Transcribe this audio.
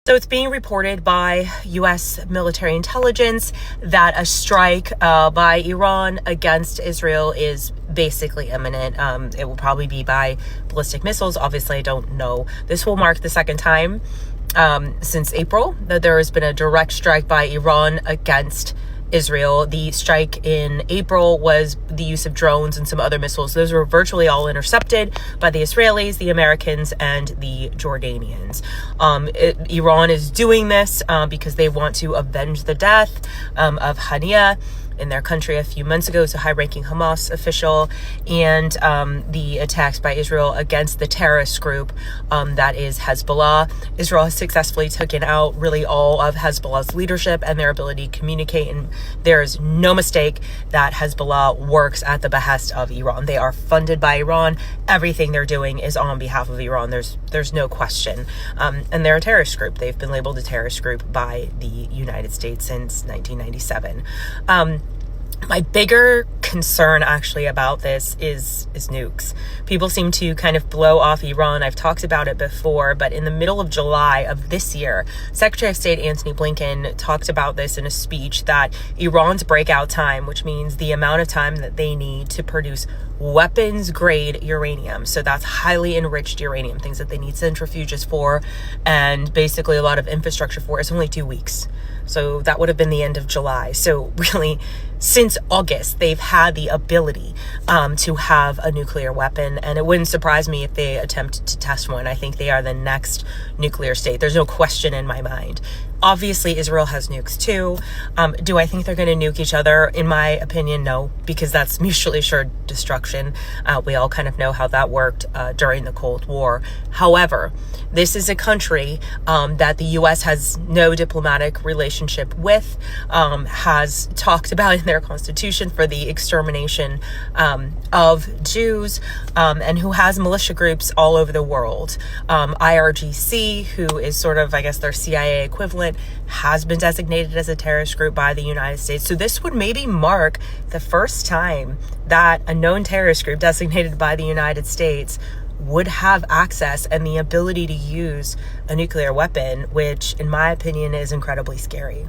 So it's being reported by U.S. military intelligence that a strike by Iran against Israel is basically imminent. It will probably be by ballistic missiles. Obviously, I don't know. This will mark the second time since April that there has been a direct strike by Iran against Israel. The strike in April was the use of drones and some other missiles. Those were virtually all intercepted by the Israelis, the Americans, and the Jordanians. Iran is doing this because they want to avenge the death of Hania in their country a few months ago. It's a high-ranking Hamas official, and the attacks by Israel against the terrorist group that is Hezbollah. Israel has successfully taken out really all of Hezbollah's leadership and their ability to communicate, and there is no mistake that Hezbollah works at the behest of Iran. They are funded by Iran. Everything they're doing is on behalf of Iran. There's no question. And they're a terrorist group. They've been labeled a terrorist group by the United States since 1997. My bigger concern actually about this is nukes. People seem to kind of blow off Iran. I've talked about it before, but in the middle of July of this year, Secretary of State Antony Blinken talked about this in a speech, that Iran's breakout time, which means the amount of time that they need to produce weapons grade uranium, so that's highly enriched uranium, things that they need centrifuges for and basically a lot of infrastructure for, is only 2 weeks. So that would have been the end of July. So really, since August, they've had the ability to have a nuclear weapon, and it wouldn't surprise me if they attempt to test one. I think they are the next nuclear state. There's no question in my mind. Obviously, Israel has nukes too. Do I think they're going to nuke each other? In my opinion, no, because that's mutually assured destruction. We all kind of know how that worked during the Cold War. However, this is a country that the U.S. has no diplomatic relationship with, has talked about in their constitution for the extermination of Jews, and who has militia groups all over the world. IRGC, who is sort of, I guess, their CIA equivalent, has been designated as a terrorist group by the United States. So this would maybe mark the first time that a known terrorist group designated by the United States would have access and the ability to use a nuclear weapon, which in my opinion is incredibly scary.